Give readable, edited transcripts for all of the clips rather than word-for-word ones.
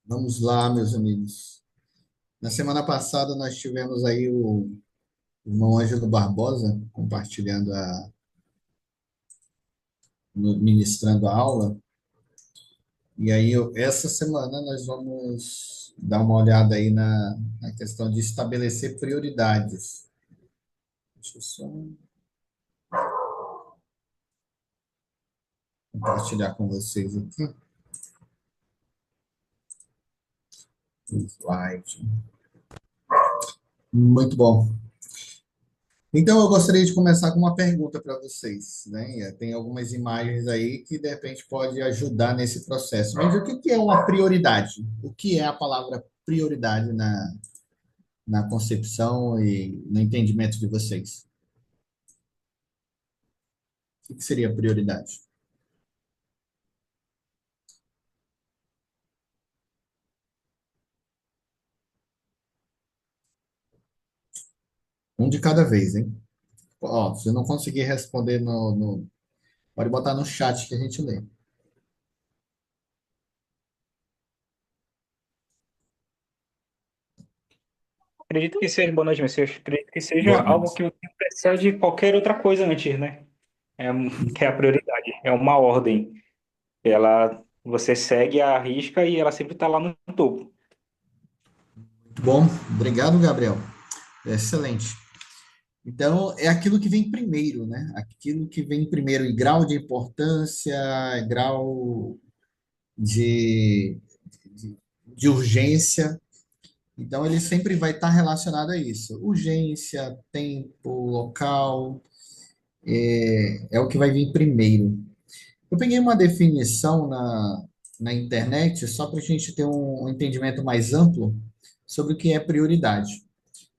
Vamos lá, meus amigos. Na semana passada nós tivemos aí o irmão Ângelo Barbosa compartilhando ministrando a aula. E aí essa semana nós vamos dar uma olhada aí na questão de estabelecer prioridades. Deixa eu só compartilhar com vocês aqui o slide. Muito bom. Então, eu gostaria de começar com uma pergunta para vocês, né? Tem algumas imagens aí que, de repente, pode ajudar nesse processo. Mas o que que é uma prioridade? O que é a palavra prioridade na concepção e no entendimento de vocês? O que seria prioridade? Um de cada vez, hein? Ó, se eu não conseguir responder pode botar no chat que a gente lê. Acredito que seja, boa noite, Messias. Acredito que seja Boa algo noite. que precede qualquer outra coisa antes, né? Que é a prioridade, é uma ordem. Você segue a risca e ela sempre está lá no topo. Muito bom. Obrigado, Gabriel. Excelente. Então, é aquilo que vem primeiro, né? Aquilo que vem primeiro em grau de importância, grau de, de urgência. Então, ele sempre vai estar relacionado a isso. Urgência, tempo, local, é o que vai vir primeiro. Eu peguei uma definição na internet, só para a gente ter um entendimento mais amplo sobre o que é prioridade.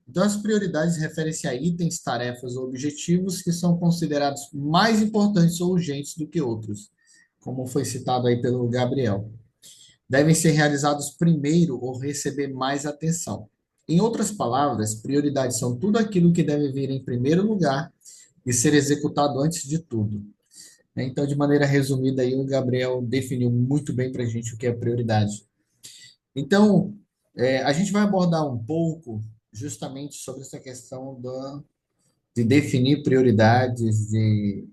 Então, as prioridades referem-se a itens, tarefas ou objetivos que são considerados mais importantes ou urgentes do que outros, como foi citado aí pelo Gabriel. Devem ser realizados primeiro ou receber mais atenção. Em outras palavras, prioridades são tudo aquilo que deve vir em primeiro lugar e ser executado antes de tudo. Então, de maneira resumida, aí, o Gabriel definiu muito bem para a gente o que é prioridade. Então, a gente vai abordar um pouco justamente sobre essa questão de definir prioridades, de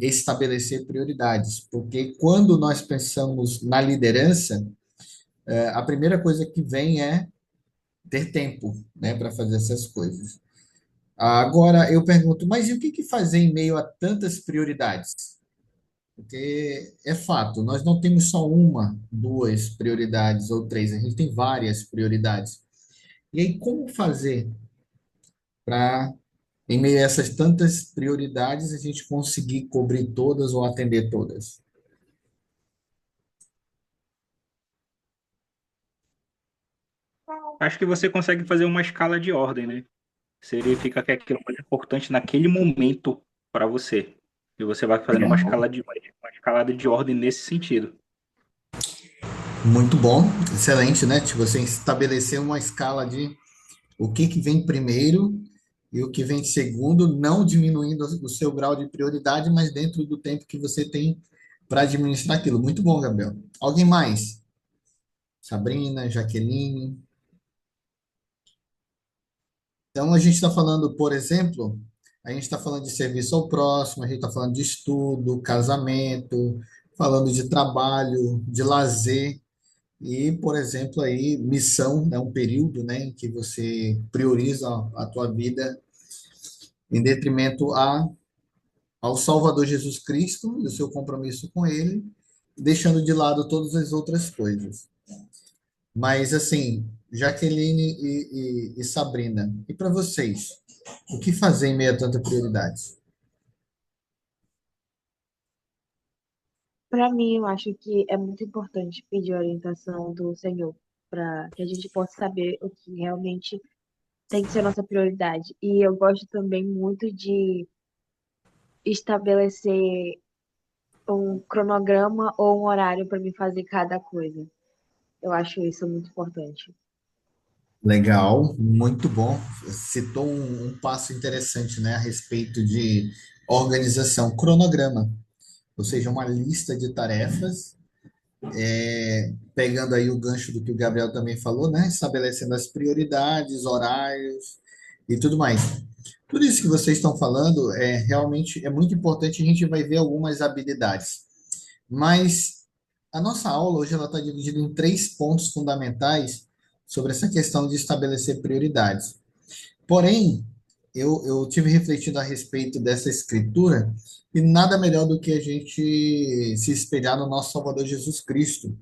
estabelecer prioridades, porque quando nós pensamos na liderança, a primeira coisa que vem é ter tempo, né, para fazer essas coisas. Agora, eu pergunto, mas e o que que fazer em meio a tantas prioridades? Porque é fato, nós não temos só uma, duas prioridades ou três, a gente tem várias prioridades. E aí, como fazer para, em meio a essas tantas prioridades, a gente conseguir cobrir todas ou atender todas? Acho que você consegue fazer uma escala de ordem, né? Você verifica que aquilo é mais importante naquele momento para você. E você vai fazendo Legal. uma escalada de ordem nesse sentido. Muito bom, excelente, né? Tipo, você estabelecer uma escala de o que que vem primeiro e o que vem segundo, não diminuindo o seu grau de prioridade, mas dentro do tempo que você tem para administrar aquilo. Muito bom, Gabriel. Alguém mais? Sabrina, Jaqueline. Então, a gente está falando, por exemplo, a gente está falando de serviço ao próximo, a gente está falando de estudo, casamento, falando de trabalho, de lazer e, por exemplo, aí missão, é um período, né, em que você prioriza a tua vida em detrimento ao Salvador Jesus Cristo e o seu compromisso com Ele, deixando de lado todas as outras coisas. Mas, assim, Jaqueline e Sabrina, e para vocês? O que fazer em meio a tanta prioridade? Para mim, eu acho que é muito importante pedir a orientação do Senhor para que a gente possa saber o que realmente tem que ser a nossa prioridade. E eu gosto também muito de estabelecer um cronograma ou um horário para me fazer cada coisa. Eu acho isso muito importante. Legal, muito bom. Citou um passo interessante, né, a respeito de organização, cronograma, ou seja, uma lista de tarefas pegando aí o gancho do que o Gabriel também falou, né? Estabelecendo as prioridades, horários e tudo mais. Tudo isso que vocês estão falando é realmente muito importante. A gente vai ver algumas habilidades, mas a nossa aula hoje ela está dividida em três pontos fundamentais sobre essa questão de estabelecer prioridades. Porém, eu tive refletindo a respeito dessa escritura e nada melhor do que a gente se espelhar no nosso Salvador Jesus Cristo,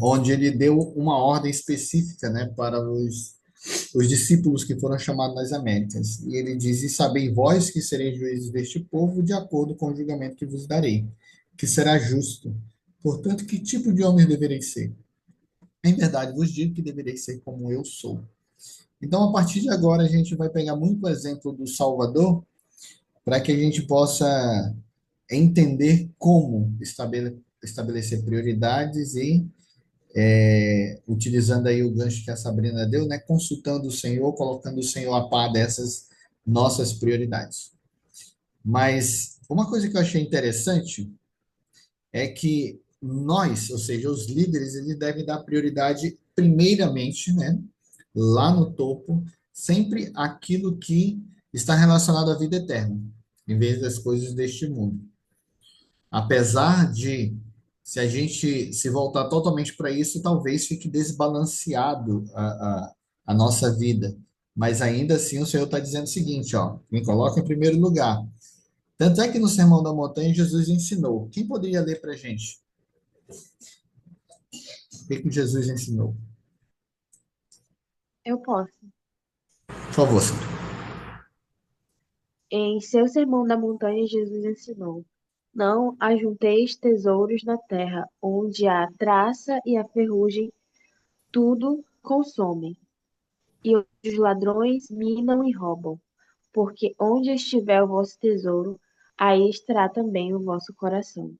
onde ele deu uma ordem específica, né, para os discípulos que foram chamados nas Américas. E ele diz: E sabei vós que sereis juízes deste povo, de acordo com o julgamento que vos darei, que será justo. Portanto, que tipo de homens devereis ser? Em verdade vos digo que devereis ser como eu sou. Então, a partir de agora, a gente vai pegar muito o exemplo do Salvador para que a gente possa entender como estabelecer prioridades e utilizando aí o gancho que a Sabrina deu, né, consultando o Senhor, colocando o Senhor a par dessas nossas prioridades. Mas uma coisa que eu achei interessante é que nós, ou seja, os líderes, eles devem dar prioridade primeiramente, né, lá no topo, sempre aquilo que está relacionado à vida eterna, em vez das coisas deste mundo. Apesar de, se a gente se voltar totalmente para isso, talvez fique desbalanceado a nossa vida. Mas ainda assim o Senhor está dizendo o seguinte, ó, me coloca em primeiro lugar. Tanto é que no Sermão da Montanha Jesus ensinou. Quem poderia ler para a gente? O que Jesus ensinou? Eu posso. Por favor, Sandro. Em seu sermão da montanha, Jesus ensinou: Não ajunteis tesouros na terra, onde a traça e a ferrugem tudo consomem, e os ladrões minam e roubam. Porque onde estiver o vosso tesouro, aí estará também o vosso coração.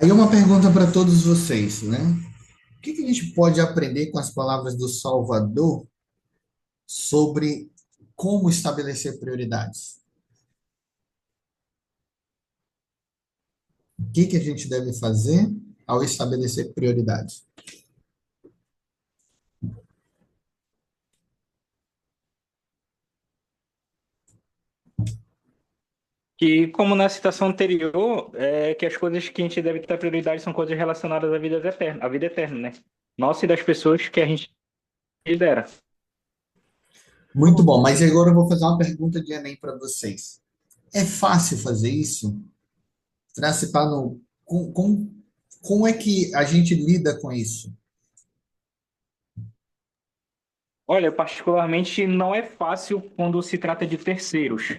Aí uma pergunta para todos vocês, né? O que a gente pode aprender com as palavras do Salvador sobre como estabelecer prioridades? O que a gente deve fazer ao estabelecer prioridades? Que, como na citação anterior, que as coisas que a gente deve ter prioridade são coisas relacionadas à vida eterna, né? Nossa e das pessoas que a gente lidera. Muito bom, mas agora eu vou fazer uma pergunta de Enem para vocês. É fácil fazer isso? Participar no. Como é que a gente lida com isso? Olha, particularmente não é fácil quando se trata de terceiros.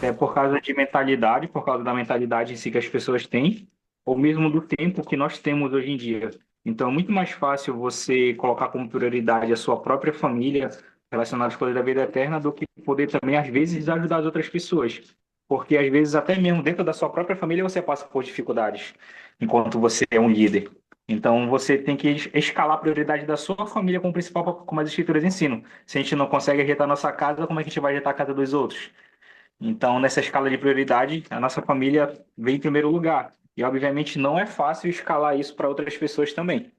É por causa de mentalidade, por causa da mentalidade em si que as pessoas têm, ou mesmo do tempo que nós temos hoje em dia. Então, é muito mais fácil você colocar como prioridade a sua própria família relacionada às coisas da vida eterna do que poder também, às vezes, ajudar as outras pessoas. Porque, às vezes, até mesmo dentro da sua própria família, você passa por dificuldades enquanto você é um líder. Então, você tem que escalar a prioridade da sua família como principal, como as escrituras ensinam. Se a gente não consegue ajeitar a nossa casa, como é que a gente vai ajeitar a casa dos outros? Então, nessa escala de prioridade, a nossa família vem em primeiro lugar. E, obviamente, não é fácil escalar isso para outras pessoas também.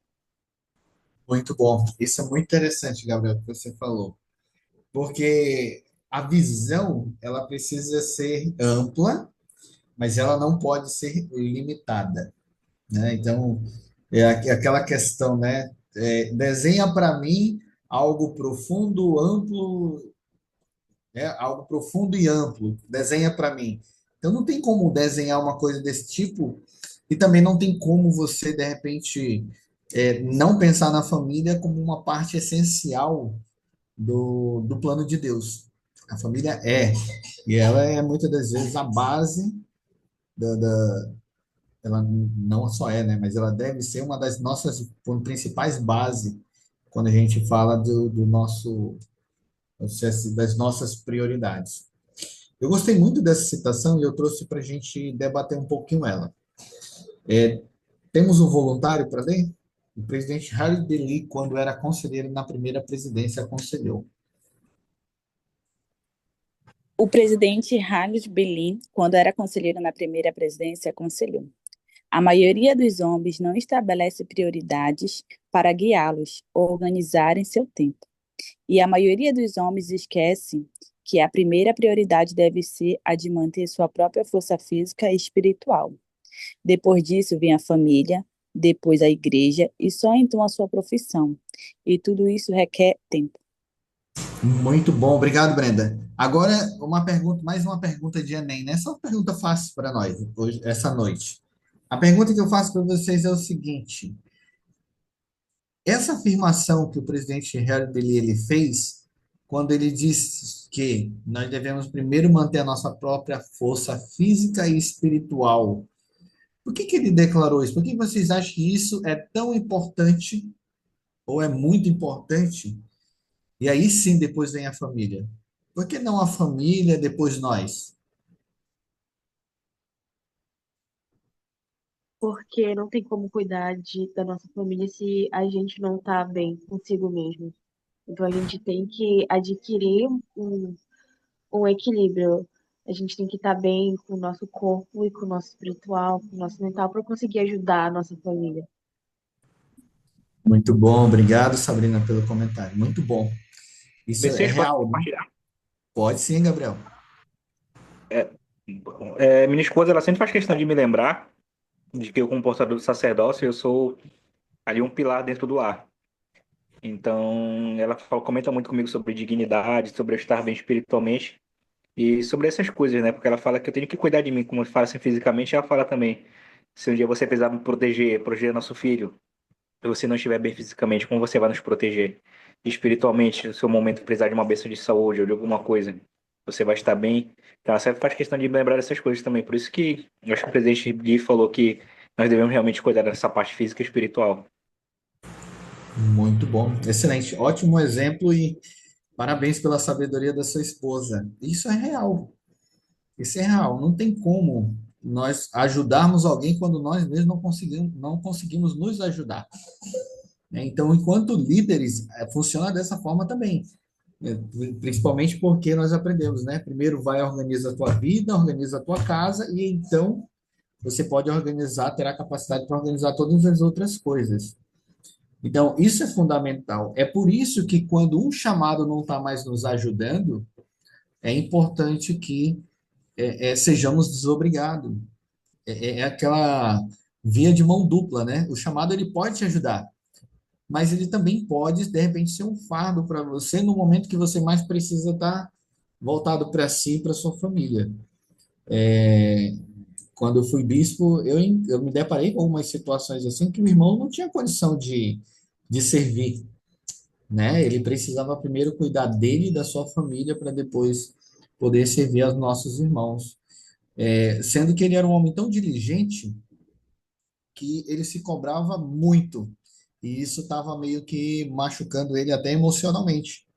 Muito bom. Isso é muito interessante, Gabriel, que você falou. Porque a visão, ela precisa ser ampla, mas ela não pode ser limitada, né? Então, aquela questão, né? Desenha para mim algo profundo, amplo, né? Algo profundo e amplo. Desenha para mim. Então, não tem como desenhar uma coisa desse tipo e também não tem como você, de repente, não pensar na família como uma parte essencial do plano de Deus. A família e ela é muitas das vezes a base ela não só é, né, mas ela deve ser uma das nossas principais bases quando a gente fala do nosso, das nossas prioridades. Eu gostei muito dessa citação e eu trouxe para a gente debater um pouquinho ela. Temos um voluntário para ler? O presidente Harry de Lee, quando era conselheiro na primeira presidência, aconselhou. O presidente Harold Belin, quando era conselheiro na primeira presidência, aconselhou: A maioria dos homens não estabelece prioridades para guiá-los ou organizarem seu tempo. E a maioria dos homens esquece que a primeira prioridade deve ser a de manter sua própria força física e espiritual. Depois disso vem a família, depois a igreja e só então a sua profissão. E tudo isso requer tempo. Muito bom, obrigado, Brenda. Agora, mais uma pergunta de Enem, né? Só uma pergunta fácil para nós, hoje, essa noite. A pergunta que eu faço para vocês é o seguinte: essa afirmação que o presidente Herbert ele fez, quando ele disse que nós devemos primeiro manter a nossa própria força física e espiritual, por que que ele declarou isso? Por que vocês acham que isso é tão importante ou é muito importante? E aí sim, depois vem a família. Por que não a família, depois nós? Porque não tem como cuidar da nossa família se a gente não tá bem consigo mesmo. Então a gente tem que adquirir um equilíbrio. A gente tem que estar bem com o nosso corpo e com o nosso espiritual, com o nosso mental, para conseguir ajudar a nossa família. Muito bom, obrigado, Sabrina, pelo comentário. Muito bom. Isso é Messias, posso real, né? compartilhar? Pode sim, Gabriel. Minha esposa, ela sempre faz questão de me lembrar de que eu, como portador do sacerdócio, eu sou ali um pilar dentro do lar. Então, ela comenta muito comigo sobre dignidade, sobre eu estar bem espiritualmente e sobre essas coisas, né? Porque ela fala que eu tenho que cuidar de mim, como eu falo assim fisicamente, ela fala também. Se um dia você precisar me proteger, proteger nosso filho, se você não estiver bem fisicamente, como você vai nos proteger? Espiritualmente, no seu momento precisar de uma bênção de saúde ou de alguma coisa, você vai estar bem. Então, ela sempre faz questão de me lembrar dessas coisas também. Por isso que eu acho que o presidente Gui falou que nós devemos realmente cuidar dessa parte física e espiritual. Muito bom, excelente. Ótimo exemplo e parabéns pela sabedoria da sua esposa. Isso é real. Isso é real. Não tem como nós ajudarmos alguém quando nós mesmos não conseguimos nos ajudar, né? Então, enquanto líderes, funciona dessa forma também. É, principalmente porque nós aprendemos, né? Primeiro vai organiza a tua vida, organiza a tua casa e então você pode organizar, terá capacidade para organizar todas as outras coisas. Então, isso é fundamental. É por isso que quando um chamado não está mais nos ajudando, é importante que sejamos desobrigados. É aquela via de mão dupla, né? O chamado ele pode te ajudar, mas ele também pode, de repente, ser um fardo para você no momento que você mais precisa estar voltado para si e para sua família. Quando eu fui bispo, eu me deparei com algumas situações assim que o irmão não tinha condição de servir, né? Ele precisava primeiro cuidar dele e da sua família para depois poder servir aos nossos irmãos. Sendo que ele era um homem tão diligente que ele se cobrava muito. E isso estava meio que machucando ele até emocionalmente,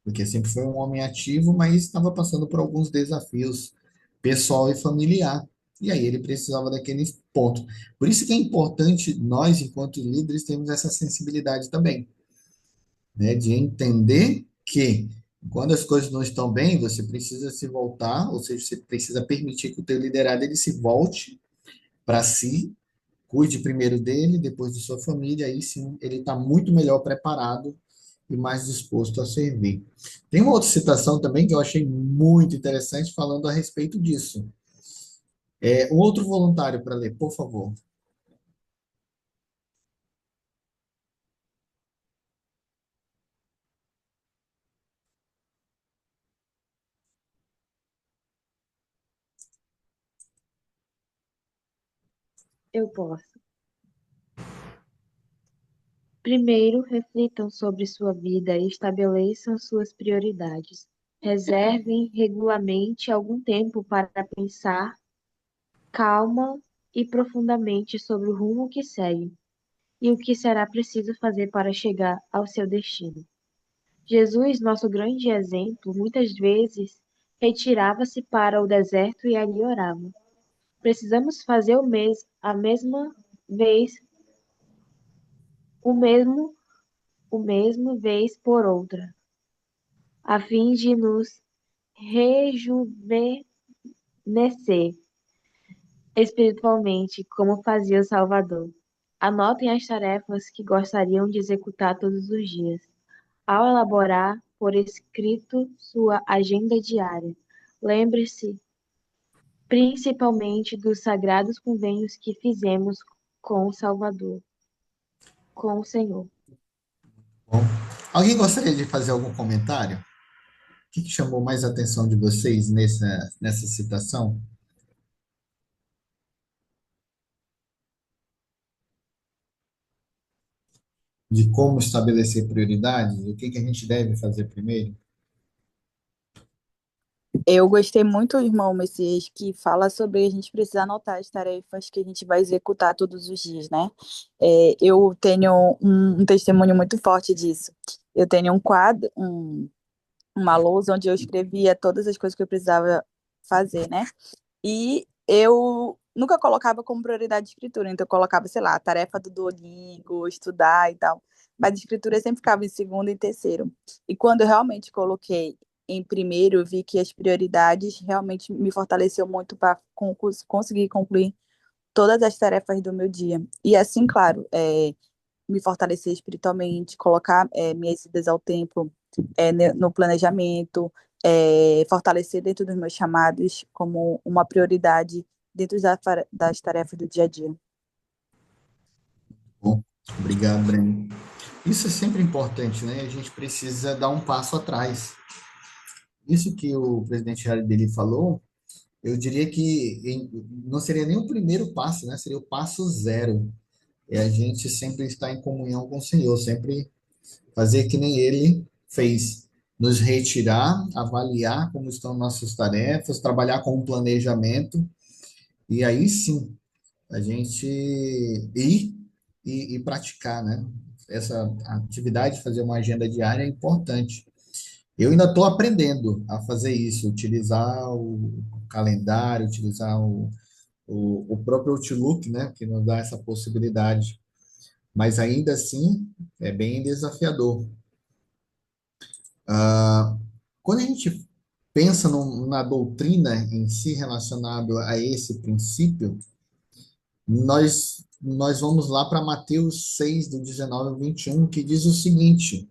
porque sempre foi um homem ativo, mas estava passando por alguns desafios pessoal e familiar. E aí ele precisava daquele ponto. Por isso que é importante nós, enquanto líderes, termos essa sensibilidade também, né, de entender que quando as coisas não estão bem, você precisa se voltar, ou seja, você precisa permitir que o teu liderado ele se volte para si, cuide primeiro dele, depois de sua família, aí sim ele está muito melhor preparado e mais disposto a servir. Tem uma outra citação também que eu achei muito interessante falando a respeito disso. Um outro voluntário para ler, por favor. Eu posso. Primeiro, reflitam sobre sua vida e estabeleçam suas prioridades. Reservem regularmente algum tempo para pensar calma e profundamente sobre o rumo que segue e o que será preciso fazer para chegar ao seu destino. Jesus, nosso grande exemplo, muitas vezes retirava-se para o deserto e ali orava. Precisamos fazer a mesma vez, o mesmo, o mesmo vez por outra, a fim de nos rejuvenescer espiritualmente, como fazia o Salvador. Anotem as tarefas que gostariam de executar todos os dias. Ao elaborar por escrito sua agenda diária, lembre-se principalmente dos sagrados convênios que fizemos com o Salvador, com o Senhor. Bom, alguém gostaria de fazer algum comentário? O que chamou mais a atenção de vocês nessa citação? De como estabelecer prioridades? O que a gente deve fazer primeiro? Eu gostei muito, irmão Messias, que fala sobre a gente precisar anotar as tarefas que a gente vai executar todos os dias, né? Eu tenho um testemunho muito forte disso. Eu tenho um quadro, uma lousa onde eu escrevia todas as coisas que eu precisava fazer, né? E eu nunca colocava como prioridade a escritura, então eu colocava, sei lá, a tarefa do Duolingo, estudar e tal. Mas a escritura sempre ficava em segundo e terceiro. E quando eu realmente coloquei em primeiro, eu vi que as prioridades realmente me fortaleceu muito para conseguir concluir todas as tarefas do meu dia. E assim, claro, me fortalecer espiritualmente, colocar minhas idas ao templo no planejamento, fortalecer dentro dos meus chamados como uma prioridade dentro das tarefas do dia a dia. Bom, obrigado, Breno. Isso é sempre importante, né? A gente precisa dar um passo atrás. Isso que o presidente Jair dele falou, eu diria que não seria nem o primeiro passo, né? Seria o passo zero. É a gente sempre estar em comunhão com o Senhor, sempre fazer que nem ele fez. Nos retirar, avaliar como estão nossas tarefas, trabalhar com um planejamento, e aí sim, a gente ir e praticar, né? Essa atividade de fazer uma agenda diária é importante. Eu ainda estou aprendendo a fazer isso, utilizar o calendário, utilizar o próprio Outlook, né, que nos dá essa possibilidade. Mas ainda assim, é bem desafiador. Quando a gente pensa na doutrina em si relacionado a esse princípio, nós vamos lá para Mateus 6, do 19 ao 21, que diz o seguinte: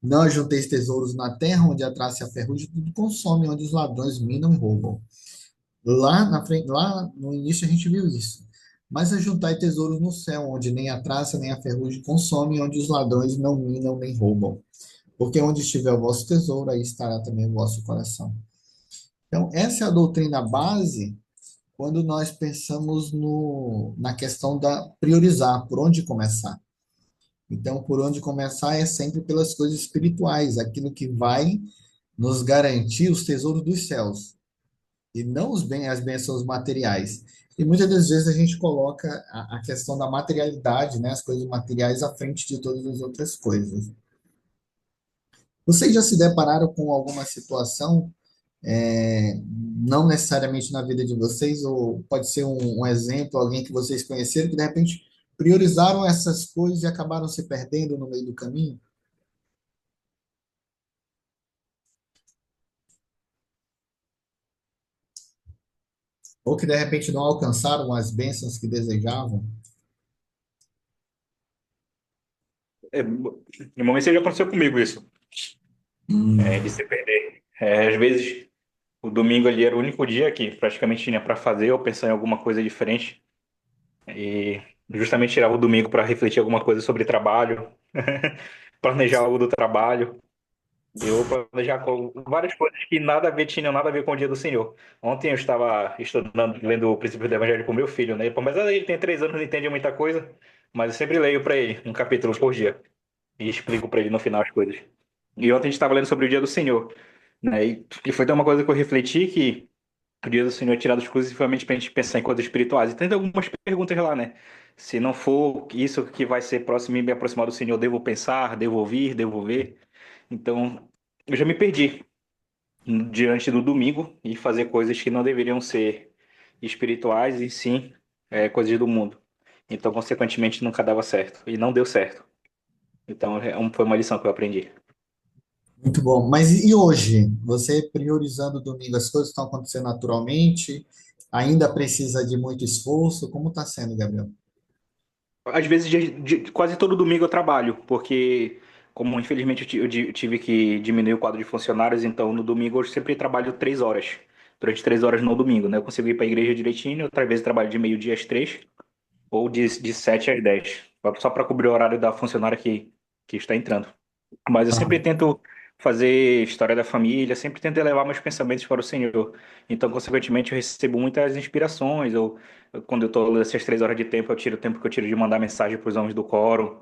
não ajunteis tesouros na terra, onde a traça e a ferrugem tudo consome, onde os ladrões minam e roubam. Lá na frente, lá no início a gente viu isso. Mas ajuntai tesouros no céu, onde nem a traça nem a ferrugem consomem, onde os ladrões não minam nem roubam. Porque onde estiver o vosso tesouro, aí estará também o vosso coração. Então, essa é a doutrina base quando nós pensamos na questão da priorizar, por onde começar. Então, por onde começar é sempre pelas coisas espirituais, aquilo que vai nos garantir os tesouros dos céus, e não as bênçãos materiais. E muitas das vezes a gente coloca a questão da materialidade, né, as coisas materiais à frente de todas as outras coisas. Vocês já se depararam com alguma situação, não necessariamente na vida de vocês, ou pode ser um exemplo, alguém que vocês conheceram, que de repente priorizaram essas coisas e acabaram se perdendo no meio do caminho? Ou que de repente não alcançaram as bênçãos que desejavam? No momento já aconteceu comigo isso, de se perder. Às vezes, o domingo ali era o único dia que praticamente tinha para fazer ou pensar em alguma coisa diferente. E justamente tirava o domingo para refletir alguma coisa sobre trabalho, planejar algo do trabalho. Eu planejar várias coisas que nada a ver, tinham nada a ver com o dia do Senhor. Ontem eu estava estudando, lendo o princípio do Evangelho com meu filho, né? Mas ele tem 3 anos, não entende muita coisa, mas eu sempre leio para ele um capítulo por dia e explico para ele no final as coisas. E ontem a gente estava lendo sobre o dia do Senhor, né? E foi uma coisa que eu refleti que o dia do Senhor é tirado exclusivamente para a gente pensar em coisas espirituais. E tem algumas perguntas lá, né? Se não for isso que vai ser próximo e me aproximar do Senhor, devo pensar, devo ouvir, devo ver? Então, eu já me perdi diante do domingo e fazer coisas que não deveriam ser espirituais e sim coisas do mundo. Então, consequentemente, nunca dava certo. E não deu certo. Então, foi uma lição que eu aprendi. Muito bom. Mas e hoje? Você priorizando o domingo, as coisas estão acontecendo naturalmente? Ainda precisa de muito esforço? Como está sendo, Gabriel? Às vezes, quase todo domingo eu trabalho, porque, como infelizmente eu tive que diminuir o quadro de funcionários, então no domingo eu sempre trabalho 3 horas. Durante 3 horas no domingo, né? Eu consigo ir para a igreja direitinho, outra vez eu trabalho de meio-dia às 3, ou de 7 às 10, só para cobrir o horário da funcionária que está entrando. Mas eu sempre tento fazer história da família, sempre tento elevar meus pensamentos para o Senhor. Então, consequentemente, eu recebo muitas inspirações. Quando eu estou nessas 3 horas de tempo, eu tiro o tempo que eu tiro de mandar mensagem para os homens do coro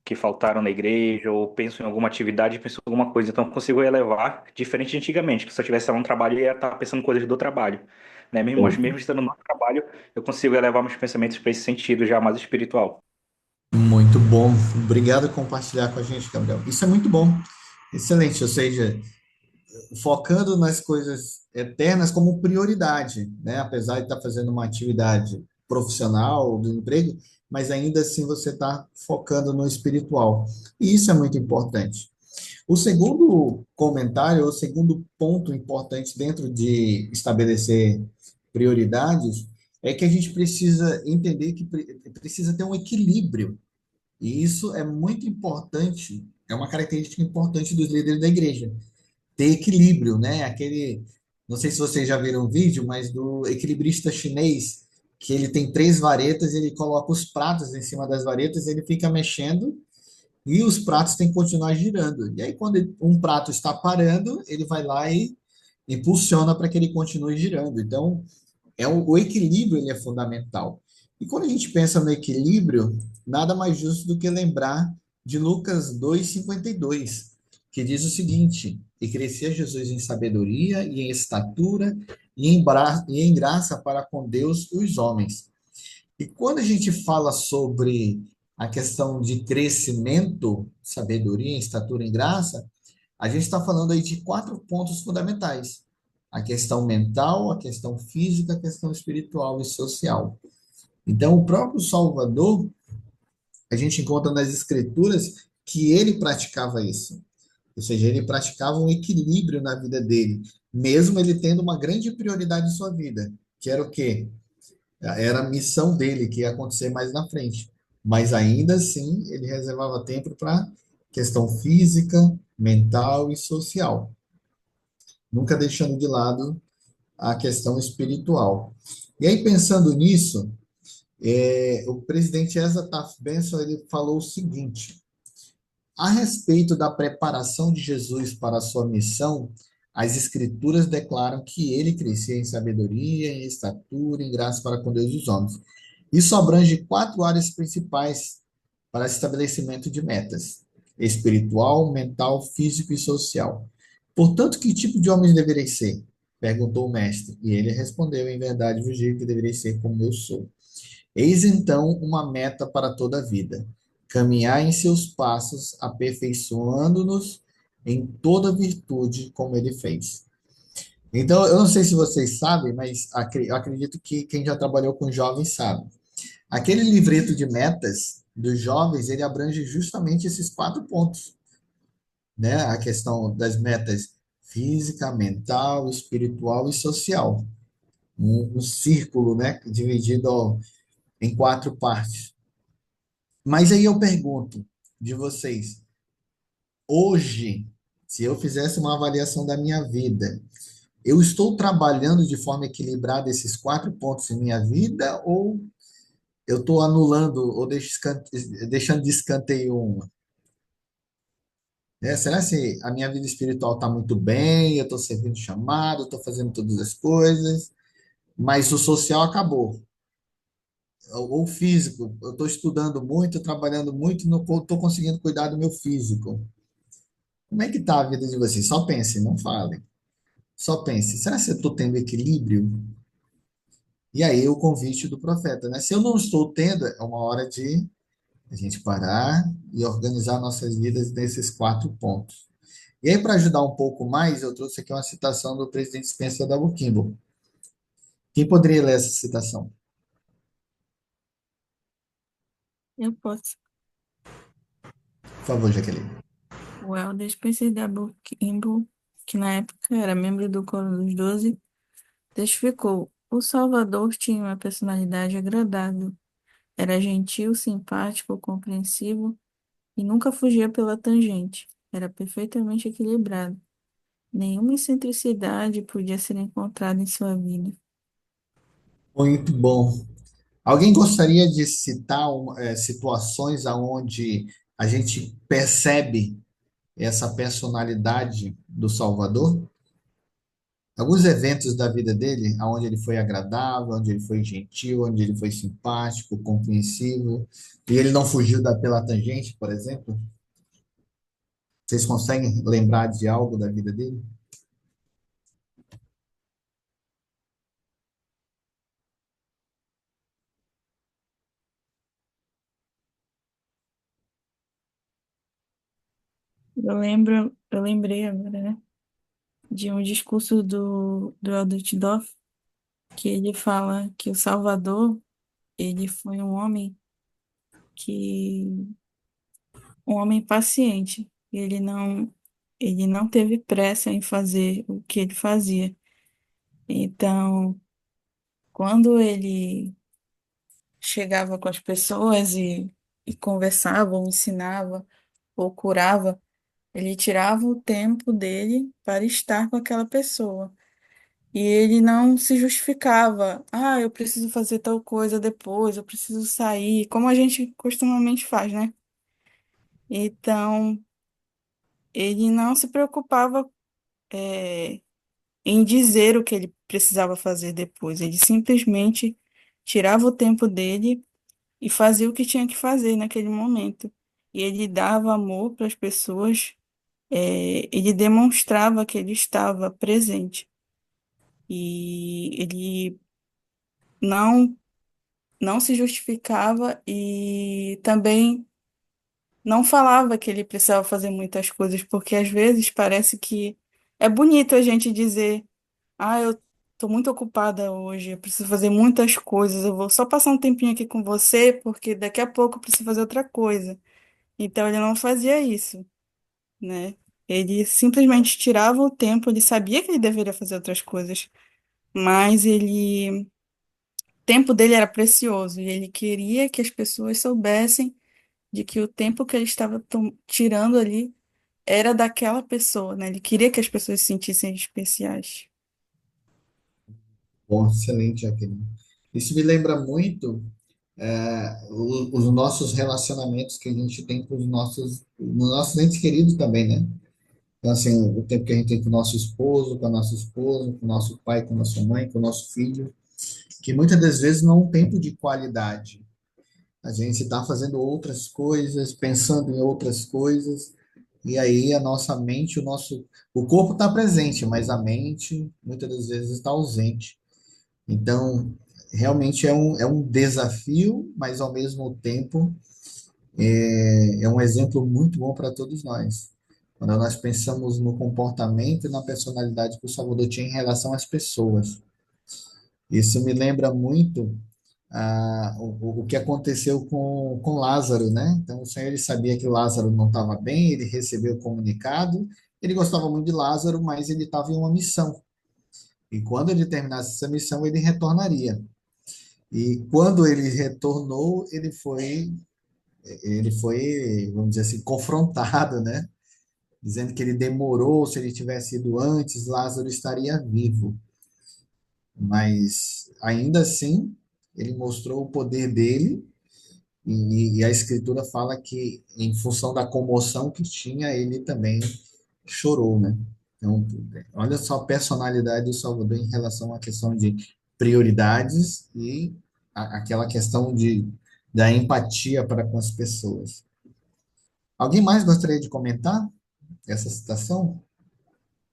que faltaram na igreja, ou penso em alguma atividade, penso em alguma coisa. Então, eu consigo elevar, diferente de antigamente, que se eu tivesse lá no trabalho, eu ia estar pensando coisas do trabalho. Né? Mas mesmo estando no trabalho, eu consigo elevar meus pensamentos para esse sentido já mais espiritual. Muito bom. Obrigado por compartilhar com a gente, Gabriel. Isso é muito bom. Excelente. Ou seja, focando nas coisas eternas como prioridade, né? Apesar de estar fazendo uma atividade profissional do emprego, mas ainda assim você está focando no espiritual. E isso é muito importante. O segundo comentário, o segundo ponto importante dentro de estabelecer prioridades, é que a gente precisa entender que precisa ter um equilíbrio. E isso é muito importante, é uma característica importante dos líderes da igreja ter equilíbrio, né? Não sei se vocês já viram um vídeo, mas do equilibrista chinês, que ele tem três varetas, ele coloca os pratos em cima das varetas, ele fica mexendo e os pratos têm que continuar girando. E aí, quando um prato está parando, ele vai lá e impulsiona para que ele continue girando. Então, o equilíbrio ele é fundamental. E quando a gente pensa no equilíbrio, nada mais justo do que lembrar de Lucas 2:52, que diz o seguinte: e crescia Jesus em sabedoria e em estatura e em graça para com Deus os homens. E quando a gente fala sobre a questão de crescimento, sabedoria, estatura e graça, a gente está falando aí de quatro pontos fundamentais: a questão mental, a questão física, a questão espiritual e social. Então, o próprio Salvador, a gente encontra nas Escrituras que ele praticava isso. Ou seja, ele praticava um equilíbrio na vida dele, mesmo ele tendo uma grande prioridade em sua vida, que era o quê? Era a missão dele, que ia acontecer mais na frente. Mas ainda assim, ele reservava tempo para questão física, mental e social, nunca deixando de lado a questão espiritual. E aí, pensando nisso, o presidente Ezra Taft Benson ele falou o seguinte: a respeito da preparação de Jesus para a sua missão, as Escrituras declaram que ele crescia em sabedoria, em estatura, em graça para com Deus e os homens. Isso abrange quatro áreas principais para estabelecimento de metas: espiritual, mental, físico e social. Portanto, que tipo de homem deverei ser? Perguntou o mestre, e ele respondeu: em verdade vos digo que deverei ser como eu sou. Eis então uma meta para toda a vida: caminhar em seus passos, aperfeiçoando-nos em toda virtude, como ele fez. Então, eu não sei se vocês sabem, mas eu acredito que quem já trabalhou com jovens sabe. Aquele livreto de metas dos jovens, ele abrange justamente esses quatro pontos, né? A questão das metas física, mental, espiritual e social. Um círculo, né? Dividido em quatro partes. Mas aí eu pergunto de vocês, hoje, se eu fizesse uma avaliação da minha vida, eu estou trabalhando de forma equilibrada esses quatro pontos em minha vida ou eu estou anulando ou deixando de escanteio uma? Né? Será se a minha vida espiritual está muito bem, eu estou servindo chamado, estou fazendo todas as coisas, mas o social acabou? Ou físico, eu estou estudando muito, trabalhando muito, não estou conseguindo cuidar do meu físico. Como é que está a vida de vocês? Só pense, não falem. Só pense. Será que eu estou tendo equilíbrio? E aí o convite do profeta, né? Se eu não estou tendo, é uma hora de a gente parar e organizar nossas vidas nesses quatro pontos. E aí, para ajudar um pouco mais, eu trouxe aqui uma citação do presidente Spencer W. Kimball. Quem poderia ler essa citação? Eu posso. Por favor, Jaqueline. O Helder Spencer Kimball, que na época era membro do Coro dos Doze, testificou: O Salvador tinha uma personalidade agradável. Era gentil, simpático, compreensivo e nunca fugia pela tangente. Era perfeitamente equilibrado. Nenhuma excentricidade podia ser encontrada em sua vida. Muito bom. Alguém gostaria de citar situações onde a gente percebe essa personalidade do Salvador? Alguns eventos da vida dele, onde ele foi agradável, onde ele foi gentil, onde ele foi simpático, compreensivo, e ele não fugiu pela tangente, por exemplo? Vocês conseguem lembrar de algo da vida dele? Eu lembrei agora, né, de um discurso do Albert Doff, que ele fala que o Salvador, ele foi que, um homem paciente. Ele não teve pressa em fazer o que ele fazia. Então, quando ele chegava com as pessoas e conversava, ou ensinava, ou curava, ele tirava o tempo dele para estar com aquela pessoa. E ele não se justificava. Ah, eu preciso fazer tal coisa depois, eu preciso sair, como a gente costumamente faz, né? Então, ele não se preocupava, em dizer o que ele precisava fazer depois. Ele simplesmente tirava o tempo dele e fazia o que tinha que fazer naquele momento. E ele dava amor para as pessoas, ele demonstrava que ele estava presente. E ele não, não se justificava e também não falava que ele precisava fazer muitas coisas, porque às vezes parece que é bonito a gente dizer: ah, eu tô muito ocupada hoje, eu preciso fazer muitas coisas, eu vou só passar um tempinho aqui com você, porque daqui a pouco eu preciso fazer outra coisa. Então ele não fazia isso, né? Ele simplesmente tirava o tempo, ele sabia que ele deveria fazer outras coisas, mas o tempo dele era precioso e ele queria que as pessoas soubessem de que o tempo que ele estava tirando ali era daquela pessoa, né? Ele queria que as pessoas se sentissem especiais. Bom, excelente, Jaqueline. Isso me lembra muito os nossos relacionamentos que a gente tem com os nossos entes queridos também, né? Então, assim, o tempo que a gente tem com o nosso esposo, com a nossa esposa, com o nosso pai, com a nossa mãe, com o nosso filho, que muitas das vezes não é um tempo de qualidade. A gente está fazendo outras coisas, pensando em outras coisas, e aí a nossa mente, o corpo está presente, mas a mente muitas das vezes está ausente. Então, realmente é um desafio, mas ao mesmo tempo é um exemplo muito bom para todos nós. Quando nós pensamos no comportamento e na personalidade que o Salvador tinha em relação às pessoas. Isso me lembra muito o que aconteceu com Lázaro, né? Então, o Senhor ele sabia que Lázaro não estava bem, ele recebeu o comunicado, ele gostava muito de Lázaro, mas ele estava em uma missão. E quando ele terminasse essa missão, ele retornaria. E quando ele retornou, vamos dizer assim, confrontado, né? Dizendo que ele demorou, se ele tivesse ido antes, Lázaro estaria vivo. Mas ainda assim, ele mostrou o poder dele e a escritura fala que, em função da comoção que tinha, ele também chorou, né? Então, olha só a personalidade do Salvador em relação à questão de prioridades e aquela questão da empatia para com as pessoas. Alguém mais gostaria de comentar essa citação?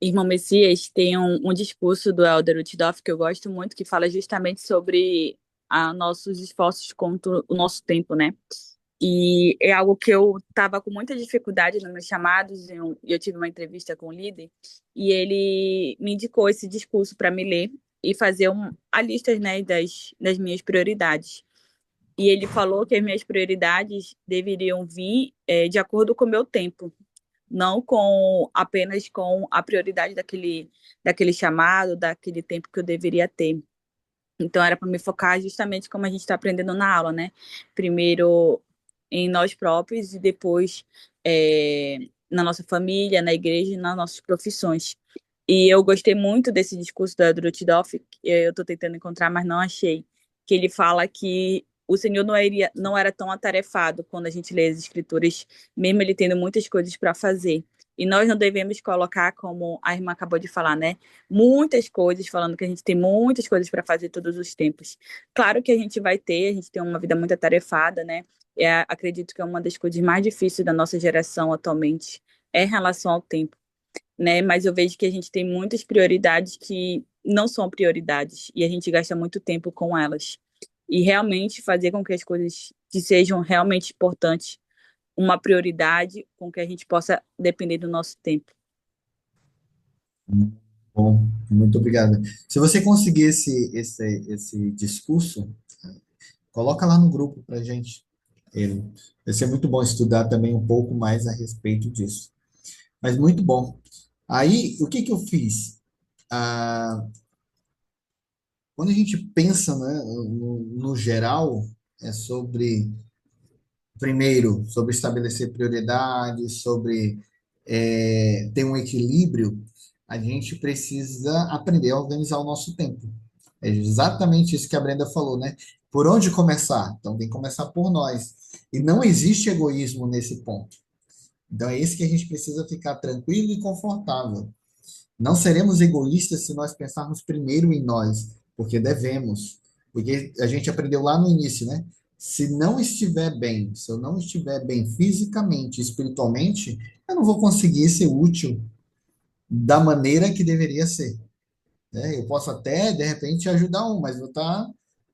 Irmão Messias, tem um discurso do Elder Uchtdorf que eu gosto muito, que fala justamente sobre nossos esforços contra o nosso tempo, né? E é algo que eu estava com muita dificuldade nos meus chamados. Eu tive uma entrevista com o líder e ele me indicou esse discurso para me ler e fazer a lista, né, das minhas prioridades. E ele falou que as minhas prioridades deveriam vir, de acordo com o meu tempo, não apenas com a prioridade daquele chamado, daquele tempo que eu deveria ter. Então, era para me focar justamente como a gente está aprendendo na aula, né? Primeiro em nós próprios e depois na nossa família, na igreja e nas nossas profissões. E eu gostei muito desse discurso da Drutidorf, que eu estou tentando encontrar, mas não achei, que ele fala que o Senhor não era tão atarefado quando a gente lê as Escrituras, mesmo ele tendo muitas coisas para fazer. E nós não devemos colocar, como a irmã acabou de falar, né? Muitas coisas, falando que a gente tem muitas coisas para fazer todos os tempos. Claro que a gente tem uma vida muito atarefada, né? Acredito que é uma das coisas mais difíceis da nossa geração atualmente, é em relação ao tempo, né? Mas eu vejo que a gente tem muitas prioridades que não são prioridades e a gente gasta muito tempo com elas. E realmente fazer com que as coisas que sejam realmente importantes, uma prioridade, com que a gente possa depender do nosso tempo. Bom, muito obrigado. Se você conseguir esse discurso, coloca lá no grupo para gente. Ele. Vai ser muito bom estudar também um pouco mais a respeito disso. Mas muito bom. Aí, o que que eu fiz? Ah, quando a gente pensa, né, no geral, é sobre, primeiro, sobre estabelecer prioridades, sobre ter um equilíbrio, a gente precisa aprender a organizar o nosso tempo. É exatamente isso que a Brenda falou, né? Por onde começar? Então, tem que começar por nós. E não existe egoísmo nesse ponto. Então, é isso que a gente precisa ficar tranquilo e confortável. Não seremos egoístas se nós pensarmos primeiro em nós, porque devemos. Porque a gente aprendeu lá no início, né? Se não estiver bem, se eu não estiver bem fisicamente, espiritualmente, eu não vou conseguir ser útil da maneira que deveria ser, né? Eu posso até, de repente, ajudar um, mas vou estar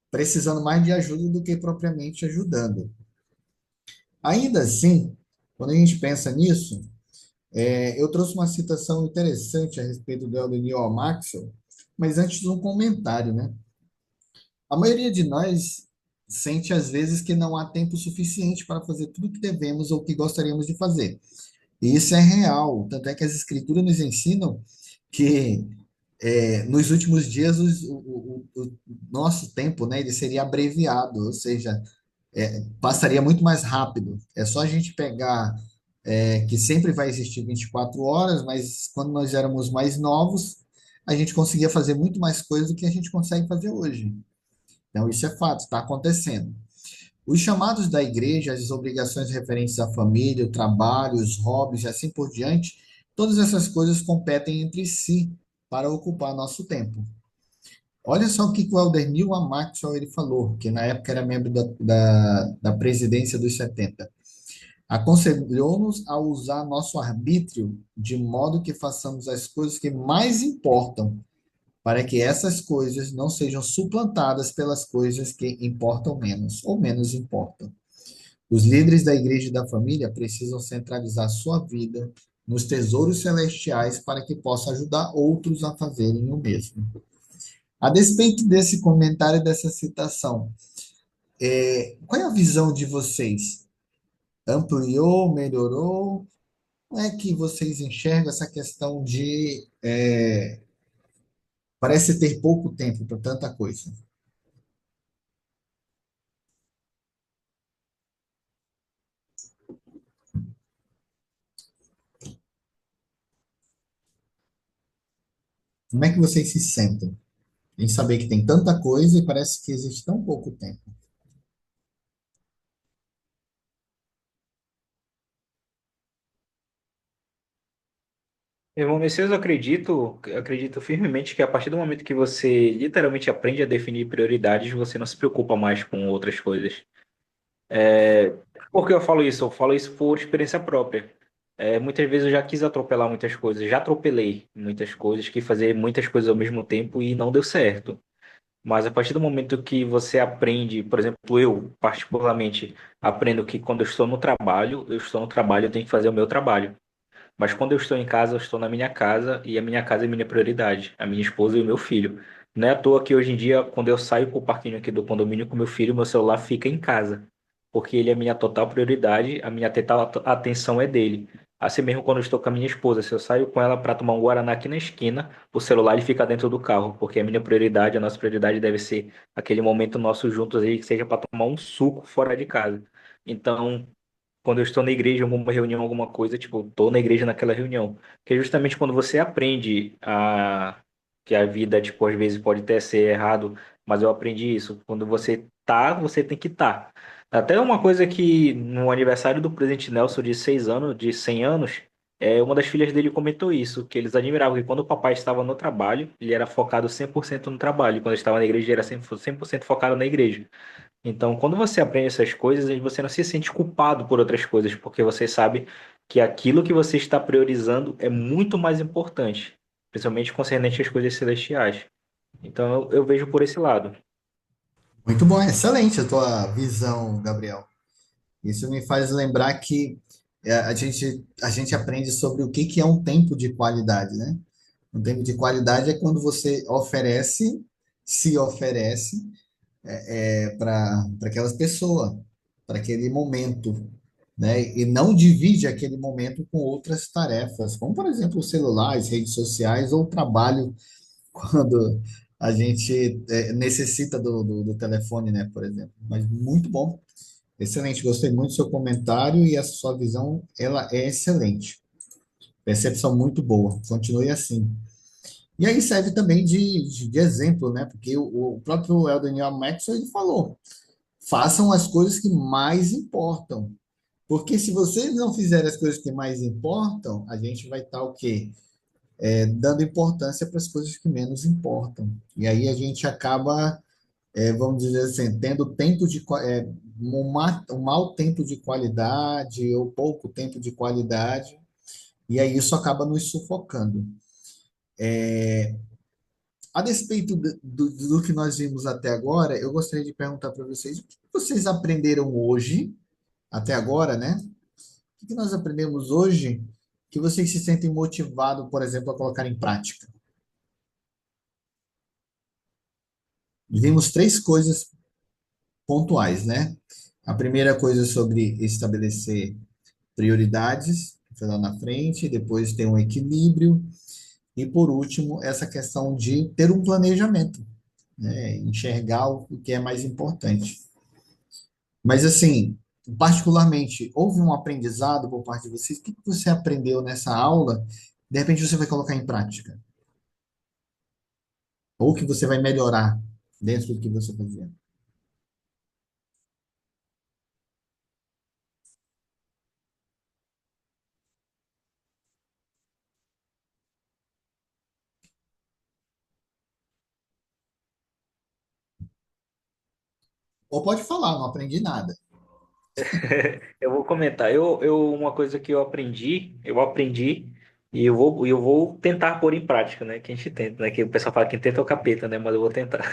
precisando mais de ajuda do que propriamente ajudando. Ainda assim, quando a gente pensa nisso, eu trouxe uma citação interessante a respeito do Elder Neil Maxwell, mas antes um comentário, né? A maioria de nós sente às vezes que não há tempo suficiente para fazer tudo o que devemos ou que gostaríamos de fazer. E isso é real, tanto é que as escrituras nos ensinam que nos últimos dias o nosso tempo, né, ele seria abreviado, ou seja, passaria muito mais rápido. É só a gente pegar que sempre vai existir 24 horas, mas quando nós éramos mais novos, a gente conseguia fazer muito mais coisas do que a gente consegue fazer hoje. Então, isso é fato, está acontecendo. Os chamados da igreja, as obrigações referentes à família, o trabalho, os hobbies e assim por diante, todas essas coisas competem entre si para ocupar nosso tempo. Olha só o que o Elder Neil Maxwell ele falou, que na época era membro da presidência dos 70. Aconselhou-nos a usar nosso arbítrio de modo que façamos as coisas que mais importam, para que essas coisas não sejam suplantadas pelas coisas que importam menos ou menos importam. Os líderes da igreja e da família precisam centralizar sua vida nos tesouros celestiais para que possam ajudar outros a fazerem o mesmo. A despeito desse comentário, dessa citação, qual é a visão de vocês? Ampliou, melhorou? Como é que vocês enxergam essa questão de parece ter pouco tempo para tanta coisa? Como é que vocês se sentem em saber que tem tanta coisa e parece que existe tão pouco tempo? Irmão Messias, eu acredito firmemente que a partir do momento que você literalmente aprende a definir prioridades, você não se preocupa mais com outras coisas. É, por que eu falo isso? Eu falo isso por experiência própria. Muitas vezes eu já quis atropelar muitas coisas, já atropelei muitas coisas, quis fazer muitas coisas ao mesmo tempo e não deu certo. Mas a partir do momento que você aprende, por exemplo, eu particularmente aprendo que quando eu estou no trabalho, eu tenho que fazer o meu trabalho. Mas quando eu estou em casa, eu estou na minha casa e a minha casa é minha prioridade, a minha esposa e o meu filho. Não é à toa que hoje em dia, quando eu saio para o parquinho aqui do condomínio com meu filho, meu celular fica em casa, porque ele é a minha total prioridade, a minha total atenção é dele. Assim mesmo quando eu estou com a minha esposa, se eu saio com ela para tomar um guaraná aqui na esquina, o celular ele fica dentro do carro, porque a minha prioridade, a nossa prioridade deve ser aquele momento nosso juntos aí, que seja para tomar um suco fora de casa. Então, quando eu estou na igreja, alguma reunião, alguma coisa, tipo, estou na igreja naquela reunião. Que é justamente quando você aprende que a vida, tipo, às vezes pode até ser errado, mas eu aprendi isso. Quando você tá, você tem que estar. Até uma coisa que no aniversário do presidente Nelson de 6 anos, de 100 anos, uma das filhas dele comentou isso, que eles admiravam que quando o papai estava no trabalho, ele era focado 100% no trabalho. Quando ele estava na igreja, ele era 100% focado na igreja. Então, quando você aprende essas coisas, aí você não se sente culpado por outras coisas, porque você sabe que aquilo que você está priorizando é muito mais importante, principalmente concernente às coisas celestiais. Então, eu vejo por esse lado. Muito bom, excelente a tua visão, Gabriel. Isso me faz lembrar que a gente aprende sobre o que que é um tempo de qualidade, né? Um tempo de qualidade é quando você se oferece para aquelas pessoas, para aquele momento, né? E não divide aquele momento com outras tarefas, como, por exemplo, o celular, as redes sociais ou o trabalho, quando a gente necessita do telefone, né, por exemplo. Mas muito bom, excelente, gostei muito do seu comentário e a sua visão, ela é excelente. Percepção muito boa, continue assim. E aí serve também de exemplo, né? Porque o próprio Eldon Maxwell ele falou: façam as coisas que mais importam. Porque se vocês não fizerem as coisas que mais importam, a gente vai estar o quê? Dando importância para as coisas que menos importam. E aí a gente acaba, vamos dizer assim, tendo tempo um mau tempo de qualidade ou pouco tempo de qualidade, e aí isso acaba nos sufocando. A despeito do que nós vimos até agora, eu gostaria de perguntar para vocês o que vocês aprenderam hoje, até agora, né? O que nós aprendemos hoje que vocês se sentem motivados, por exemplo, a colocar em prática? Vimos três coisas pontuais, né? A primeira coisa sobre estabelecer prioridades, que foi lá na frente, depois ter um equilíbrio, e por último, essa questão de ter um planejamento, né? Enxergar o que é mais importante. Mas, assim, particularmente, houve um aprendizado por parte de vocês? O que você aprendeu nessa aula? De repente, você vai colocar em prática? Ou que você vai melhorar dentro do que você fazia? Ou pode falar, não aprendi nada. Eu vou comentar. Uma coisa que eu aprendi e eu vou tentar pôr em prática, né? Que a gente tenta, né? Que o pessoal fala que quem tenta é o capeta, né? Mas eu vou tentar.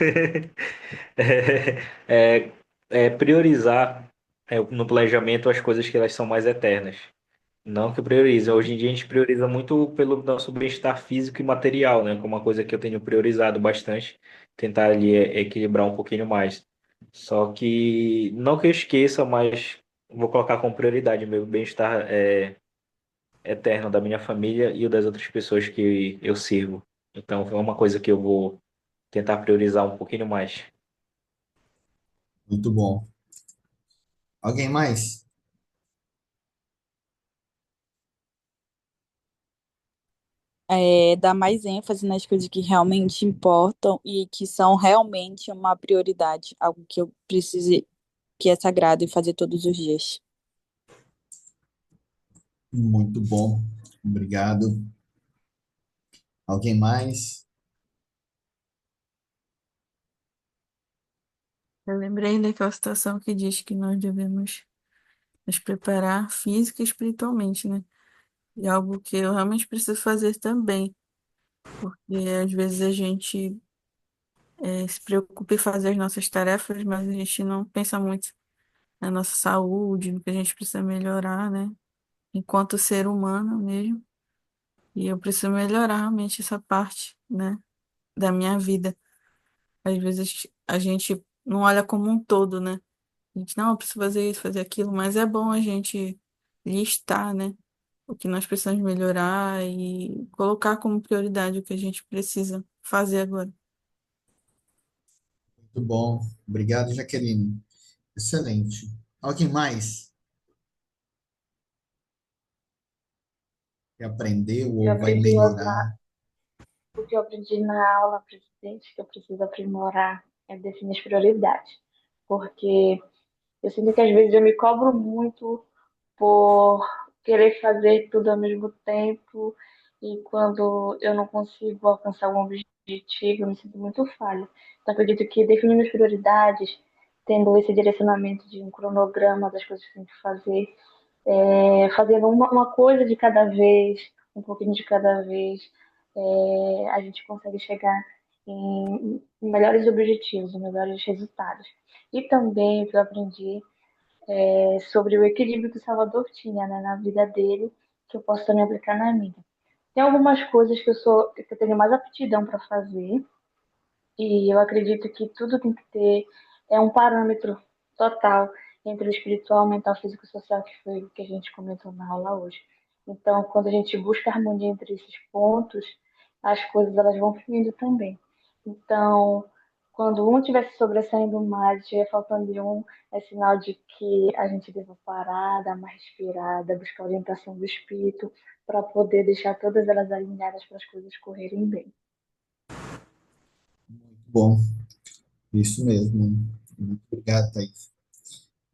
É, priorizar no planejamento as coisas que elas são mais eternas. Não que prioriza. Hoje em dia a gente prioriza muito pelo nosso bem-estar físico e material, né? Como uma coisa que eu tenho priorizado bastante, tentar ali equilibrar um pouquinho mais. Só que não que eu esqueça, mas vou colocar como prioridade meu bem-estar eterno da minha família e o das outras pessoas que eu sirvo. Então é uma coisa que eu vou tentar priorizar um pouquinho mais. Muito bom. Alguém mais? Dar mais ênfase nas coisas que realmente importam e que são realmente uma prioridade, algo que eu precise, que é sagrado e fazer todos os dias. Muito bom. Obrigado. Alguém mais? Eu lembrei daquela situação que diz que nós devemos nos preparar física e espiritualmente, né? E algo que eu realmente preciso fazer também, porque às vezes a gente se preocupa em fazer as nossas tarefas, mas a gente não pensa muito na nossa saúde, no que a gente precisa melhorar, né? Enquanto ser humano mesmo. E eu preciso melhorar realmente essa parte, né, da minha vida. Às vezes a gente não olha como um todo, né? A gente, não, eu preciso fazer isso, fazer aquilo, mas é bom a gente listar, né? o que nós precisamos melhorar e colocar como prioridade o que a gente precisa fazer agora. Muito bom. Obrigado, Jaqueline. Excelente. Alguém mais que aprendeu Eu ou vai aprendi melhorar? o que eu aprendi na aula, presidente, que eu preciso aprimorar é definir as prioridades. Porque eu sinto que às vezes eu me cobro muito por querer fazer tudo ao mesmo tempo e quando eu não consigo alcançar algum objetivo, eu me sinto muito falha. Então, acredito que definindo as prioridades, tendo esse direcionamento de um cronograma das coisas que tem que fazer, fazendo uma coisa de cada vez, um pouquinho de cada vez, a gente consegue chegar em melhores objetivos, em melhores resultados. E também o que eu aprendi sobre o equilíbrio que o Salvador tinha, né, na vida dele, que eu posso também aplicar na minha. Tem algumas coisas que eu tenho mais aptidão para fazer, e eu acredito que tudo tem que ter um parâmetro total entre o espiritual, mental, físico e social, que foi o que a gente comentou na aula hoje. Então, quando a gente busca harmonia entre esses pontos, as coisas elas vão fluindo também. Então, quando um estiver se sobressaindo mais, estiver faltando de um, é sinal de que a gente deva parar, dar uma respirada, buscar a orientação do espírito, para poder deixar todas elas alinhadas para as coisas correrem bem. Bom, isso mesmo. Muito obrigado, Thaís.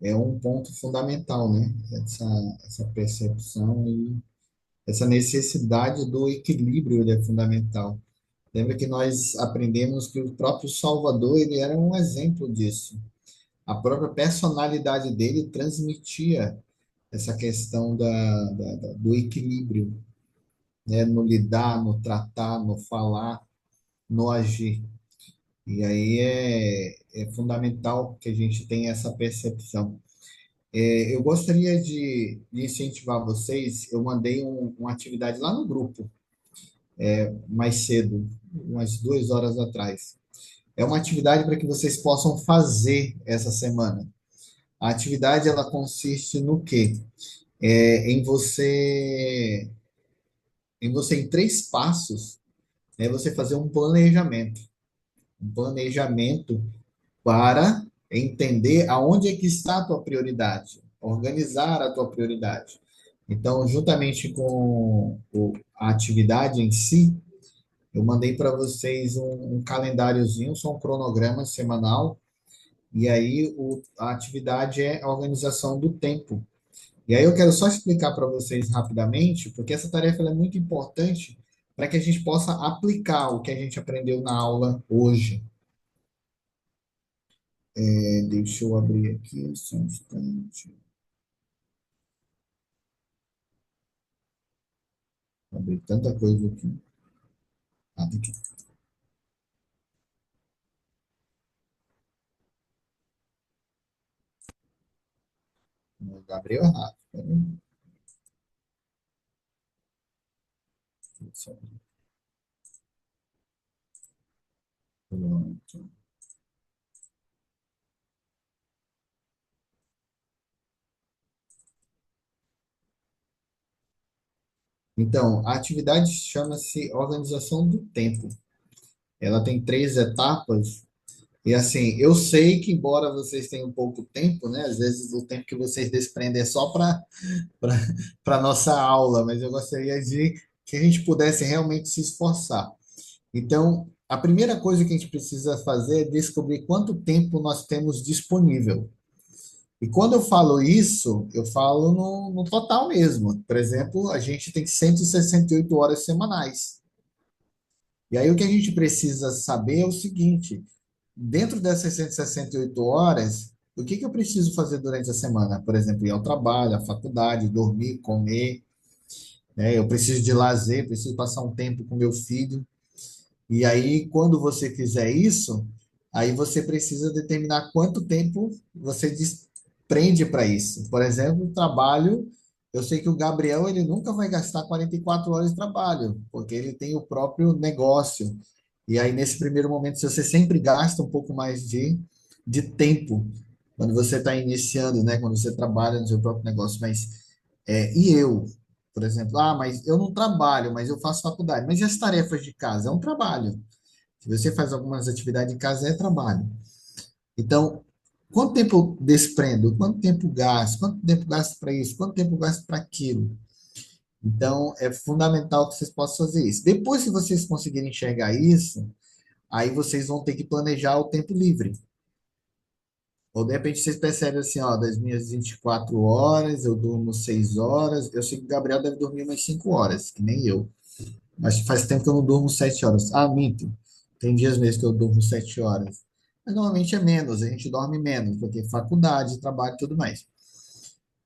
É um ponto fundamental, né? Essa percepção e essa necessidade do equilíbrio, ele é fundamental. Lembra que nós aprendemos que o próprio Salvador, ele era um exemplo disso. A própria personalidade dele transmitia essa questão do equilíbrio, né? No lidar, no tratar, no falar, no agir. E aí é fundamental que a gente tenha essa percepção. Eu gostaria de incentivar vocês. Eu mandei uma atividade lá no grupo, mais cedo, umas 2 horas atrás. É uma atividade para que vocês possam fazer essa semana. A atividade ela consiste no quê? Em você em 3 passos, né, você fazer um planejamento para entender aonde é que está a tua prioridade, organizar a tua prioridade. Então, juntamente com a atividade em si, eu mandei para vocês um calendáriozinho, só um cronograma semanal, e aí a atividade é a organização do tempo. E aí eu quero só explicar para vocês rapidamente, porque essa tarefa ela é muito importante para que a gente possa aplicar o que a gente aprendeu na aula hoje. Deixa eu abrir aqui só um instante. Abri tanta coisa aqui. Ah, tem que no Gabriel errado. Pronto. Então, a atividade chama-se Organização do Tempo. Ela tem 3 etapas. E assim, eu sei que embora vocês tenham pouco tempo, né? Às vezes o tempo que vocês desprendem é só para nossa aula, mas eu gostaria de que a gente pudesse realmente se esforçar. Então, a primeira coisa que a gente precisa fazer é descobrir quanto tempo nós temos disponível. E quando eu falo isso, eu falo no total mesmo. Por exemplo, a gente tem 168 horas semanais. E aí o que a gente precisa saber é o seguinte: dentro dessas 168 horas, o que que eu preciso fazer durante a semana? Por exemplo, ir ao trabalho, à faculdade, dormir, comer, né? Eu preciso de lazer, preciso passar um tempo com meu filho. E aí, quando você fizer isso, aí você precisa determinar quanto tempo você desprende para isso. Por exemplo, o trabalho, eu sei que o Gabriel, ele nunca vai gastar 44 horas de trabalho, porque ele tem o próprio negócio. E aí, nesse primeiro momento, se você sempre gasta um pouco mais de tempo, quando você está iniciando, né? Quando você trabalha no seu próprio negócio. Mas, e eu? Por exemplo, mas eu não trabalho, mas eu faço faculdade. Mas e as tarefas de casa? É um trabalho. Se você faz algumas atividades em casa, é trabalho. Então, quanto tempo eu desprendo? Quanto tempo gasto? Quanto tempo gasto para isso? Quanto tempo gasto para aquilo? Então, é fundamental que vocês possam fazer isso. Depois que vocês conseguirem enxergar isso, aí vocês vão ter que planejar o tempo livre. Ou de repente vocês percebem assim, ó, das minhas 24 horas, eu durmo 6 horas. Eu sei que o Gabriel deve dormir umas 5 horas, que nem eu. Mas faz tempo que eu não durmo 7 horas. Minto. Tem dias mesmo que eu durmo 7 horas. Mas normalmente é menos, a gente dorme menos, porque faculdade, trabalho e tudo mais.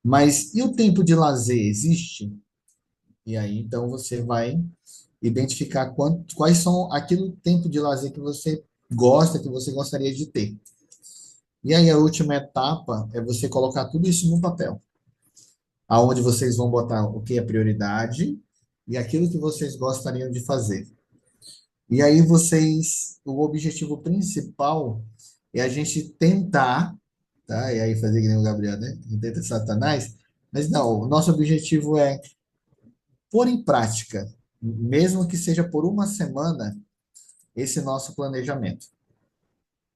Mas e o tempo de lazer existe? E aí, então, você vai identificar quais são aquele tempo de lazer que você gosta, que você gostaria de ter. E aí, a última etapa é você colocar tudo isso no papel, aonde vocês vão botar o que é prioridade e aquilo que vocês gostariam de fazer. E aí, o objetivo principal é a gente tentar, tá? E aí, fazer que nem o Gabriel, né? Tenta Satanás. Mas não, o nosso objetivo é pôr em prática, mesmo que seja por uma semana, esse nosso planejamento.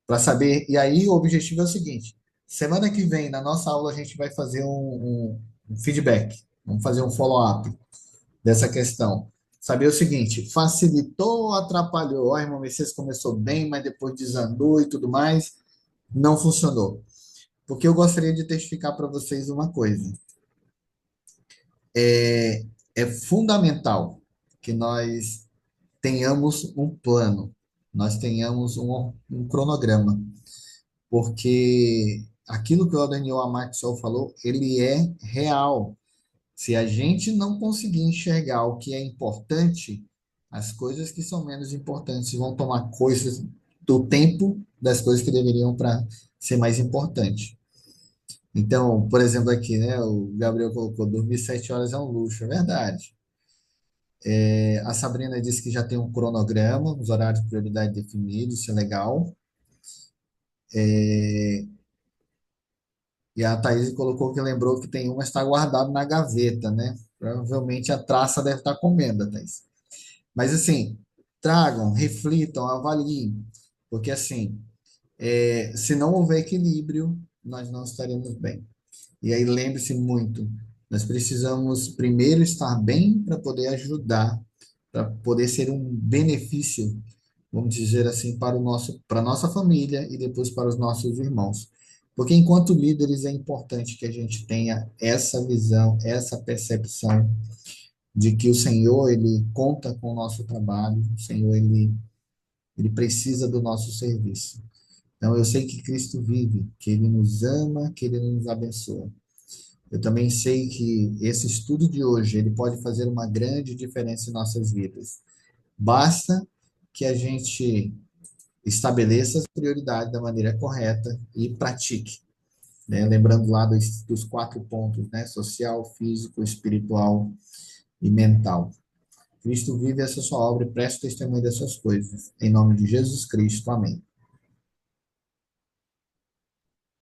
Para saber, e aí o objetivo é o seguinte: semana que vem, na nossa aula, a gente vai fazer um feedback, vamos fazer um follow-up dessa questão. Saber o seguinte: facilitou ou atrapalhou? Ó, irmão Messias começou bem, mas depois desandou e tudo mais, não funcionou. Porque eu gostaria de testificar para vocês uma coisa. É fundamental que nós tenhamos um plano, nós tenhamos um cronograma, porque aquilo que o Daniel Amaxol falou, ele é real. Se a gente não conseguir enxergar o que é importante, as coisas que são menos importantes vão tomar coisas do tempo das coisas que deveriam para ser mais importante. Então, por exemplo, aqui, né, o Gabriel colocou, dormir 7 horas é um luxo, é verdade. A Sabrina disse que já tem um cronograma, os horários de prioridade definidos, isso é legal. E a Thaís colocou que lembrou que tem uma está guardado na gaveta, né? Provavelmente a traça deve estar comendo, Thaís. Mas assim, tragam, reflitam, avaliem, porque assim, se não houver equilíbrio, nós não estaremos bem. E aí lembre-se muito, nós precisamos primeiro estar bem para poder ajudar, para poder ser um benefício, vamos dizer assim, para a nossa família e depois para os nossos irmãos. Porque enquanto líderes é importante que a gente tenha essa visão, essa percepção de que o Senhor, ele conta com o nosso trabalho, o Senhor, ele precisa do nosso serviço. Então, eu sei que Cristo vive, que ele nos ama, que ele nos abençoa. Eu também sei que esse estudo de hoje, ele pode fazer uma grande diferença em nossas vidas. Basta que a gente estabeleça as prioridades da maneira correta e pratique, né? Lembrando lá dos 4 pontos, né? Social, físico, espiritual e mental. Cristo vive essa sua obra e presta testemunho dessas coisas. Em nome de Jesus Cristo. Amém.